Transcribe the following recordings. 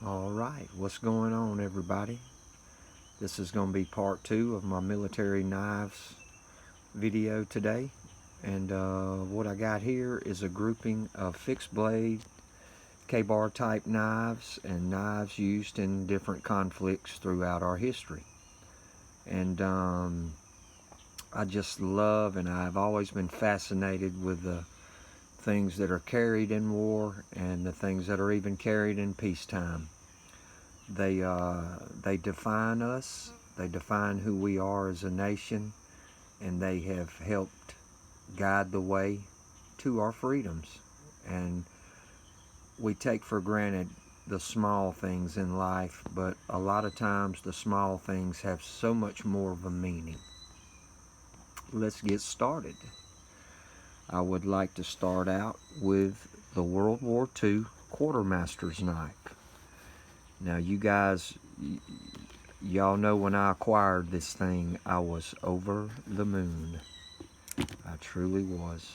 All right, what's going on, everybody? This is going to be part 2 of my military knives video today. And what I got here is a grouping of fixed blade K-bar type knives and knives used in different conflicts throughout our history. And I just love, and I've always been fascinated with the things that are carried in war and the things that are even carried in peacetime. They define us, they define who we are as a nation, and they have helped guide the way to our freedoms. And we take for granted the small things in life, but a lot of times the small things have so much more of a meaning. Let's get started. I would like to start out with the World War II quartermaster's knife. Now you guys, y'all know when I acquired this thing, I was over the moon. I truly was.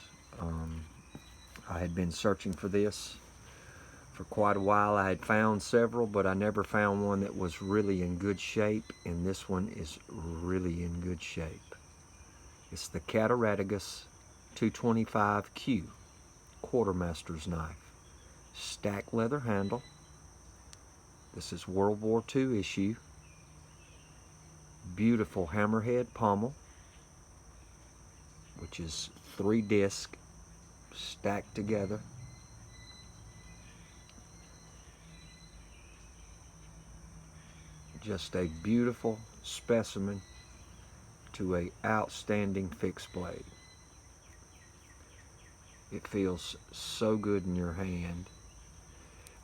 I had been searching for this for quite a while. I had found several, but I never found one that was really in good shape, and this one is really in good shape. It's the Cattaraugus 225Q quartermaster's knife. Stack leather handle. This is World War II issue. Beautiful hammerhead pommel, which is 3 discs stacked together. Just a beautiful specimen to a outstanding fixed blade. It feels so good in your hand.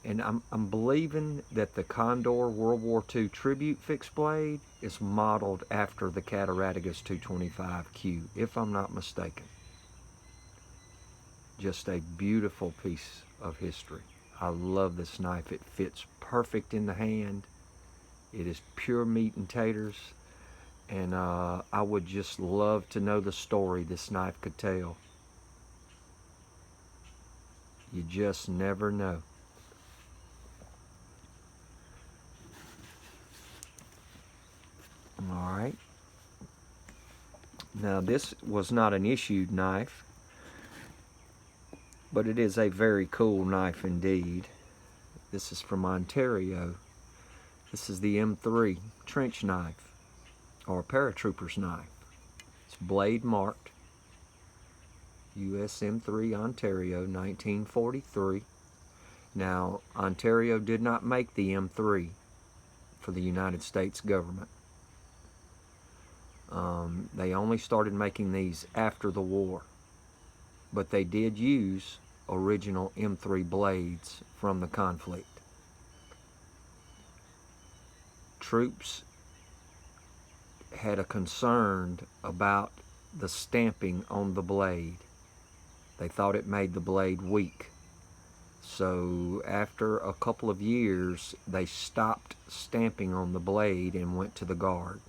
And I'm believing that the Condor World War II tribute fixed blade is modeled after the Cattaraugus 225Q, if I'm not mistaken. Just a beautiful piece of history. I love this knife. It fits perfect in the hand. It is pure meat and taters. And I would just love to know the story this knife could tell. You just never know. All right. Now this was not an issued knife, but it is a very cool knife indeed. This is from Ontario. This is the M3 trench knife, or paratrooper's knife. It's blade marked. US M3 Ontario 1943. Now Ontario did not make the M3 for the United States government. They only started making these after the war, but they did use original M3 blades from the conflict. Troops had a concern about the stamping on the blade. They thought it made the blade weak. So after a couple of years, they stopped stamping on the blade and went to the guard.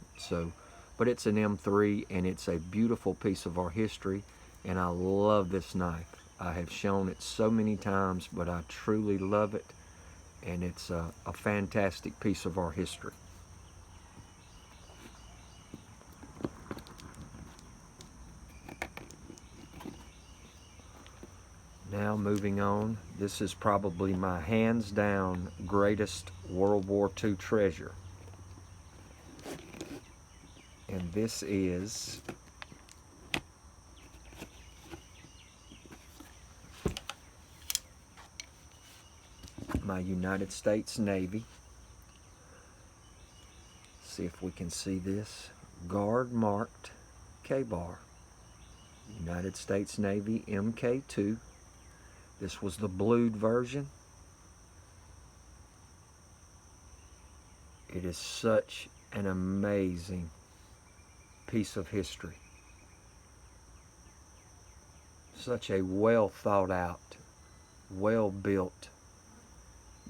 But it's an M3, and it's a beautiful piece of our history, and I love this knife. I have shown it so many times, but I truly love it, and it's a fantastic piece of our history. Now moving on, this is probably my hands down greatest World War II treasure. And this is my United States Navy. See if we can see this. Guard marked K-bar. United States Navy MK2. This was the blued version. It is such an amazing piece of history. Such a well thought out, well built.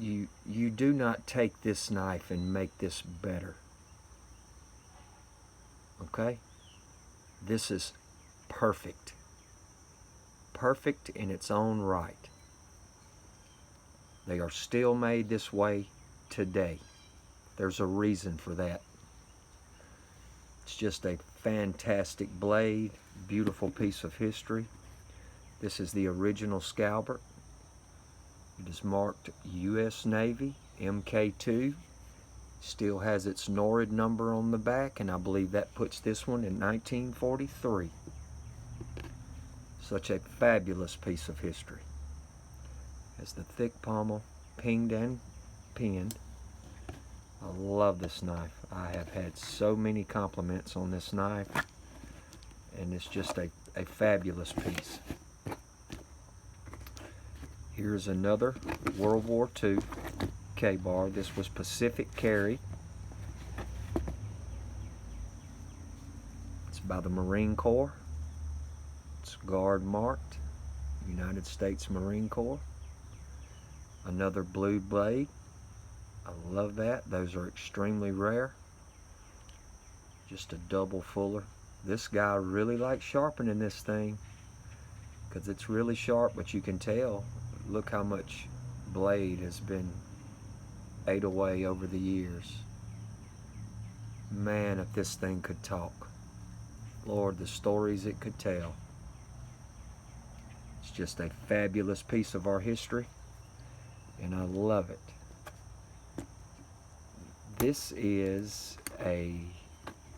You do not take this knife and make this better. Okay? This is perfect. Perfect in its own right. They are still made this way today. There's a reason for that. It's just a fantastic blade, beautiful piece of history. This is the original Scalbert. It is marked U.S. Navy MK2. Still has its NORAD number on the back, and I believe that puts this one in 1943. Such a fabulous piece of history. Has the thick pommel pinged and pinned. I love this knife. I have had so many compliments on this knife, and it's just a fabulous piece. Here's another World War II K-bar. This was Pacific carried. It's by the Marine Corps. It's guard marked, United States Marine Corps. Another blue blade. I love that. Those are extremely rare. Just a double fuller. This guy really likes sharpening this thing because it's really sharp, but you can tell. Look how much blade has been ate away over the years. Man, if this thing could talk. Lord, the stories it could tell. It's just a fabulous piece of our history, and I love it. This is a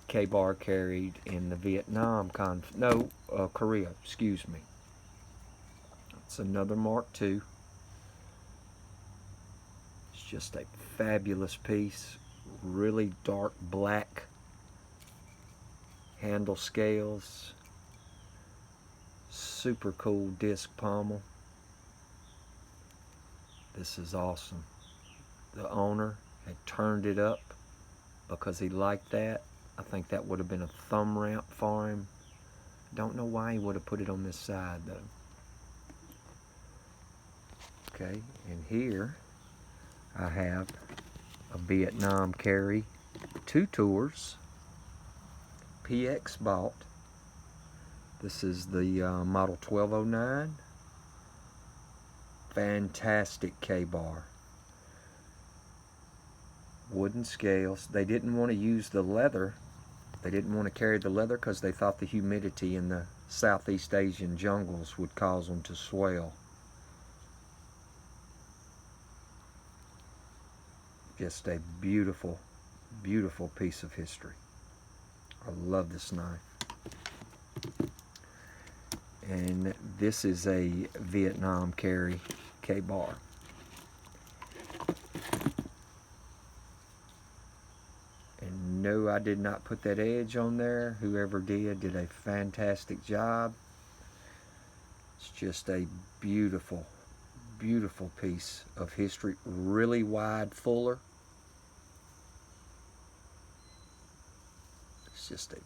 K-bar carried in the Vietnam Korea, excuse me. It's another Mark II. It's just a fabulous piece. Really dark black handle scales. Super cool disc pommel. This is awesome. The owner had turned it up because he liked that. I think that would have been a thumb ramp for him. Don't know why he would have put it on this side though. Okay, and here I have a Vietnam carry, 2 tours, PX bought. This is the model 1209. Fantastic K-bar. Wooden scales. They didn't want to use the leather. They didn't want to carry the leather because they thought the humidity in the Southeast Asian jungles would cause them to swell. Just a beautiful, beautiful piece of history. I love this knife. And this is a Vietnam carry K-bar. And no, I did not put that edge on there. Whoever did a fantastic job. It's just a beautiful, beautiful piece of history. Really wide fuller. It's just a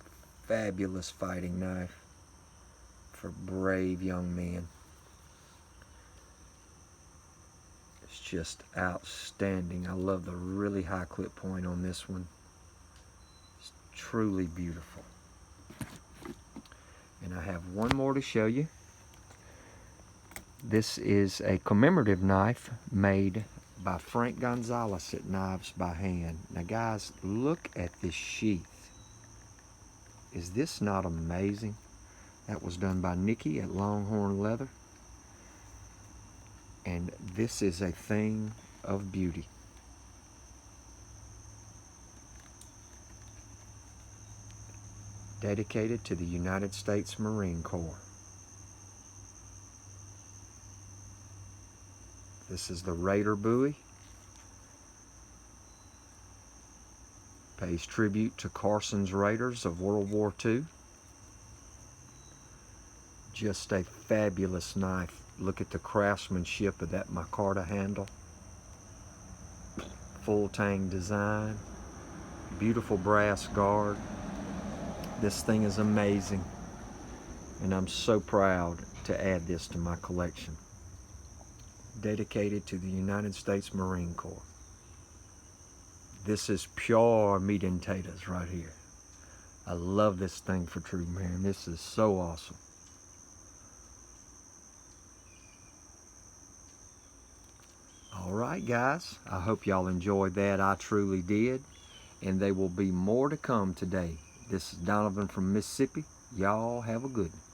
fabulous fighting knife for brave young men. It's just outstanding. I love the really high clip point on this one. It's truly beautiful. And I have one more to show you. This is a commemorative knife made by Frank Gonzalez at Knives by Hand. Now guys, look at this sheath. Is this not amazing? That was done by Nikki at Longhorn Leather. And this is a thing of beauty. Dedicated to the United States Marine Corps. This is the Raider buoy. Pays tribute to Carson's Raiders of World War II. Just a fabulous knife. Look at the craftsmanship of that micarta handle. Full tang design. Beautiful brass guard. This thing is amazing. And I'm so proud to add this to my collection. Dedicated to the United States Marine Corps. This is pure meat and potatoes right here. I love this thing for true, man. This is so awesome. All right, guys. I hope y'all enjoyed that. I truly did. And there will be more to come today. This is Donovan from Mississippi. Y'all have a good one.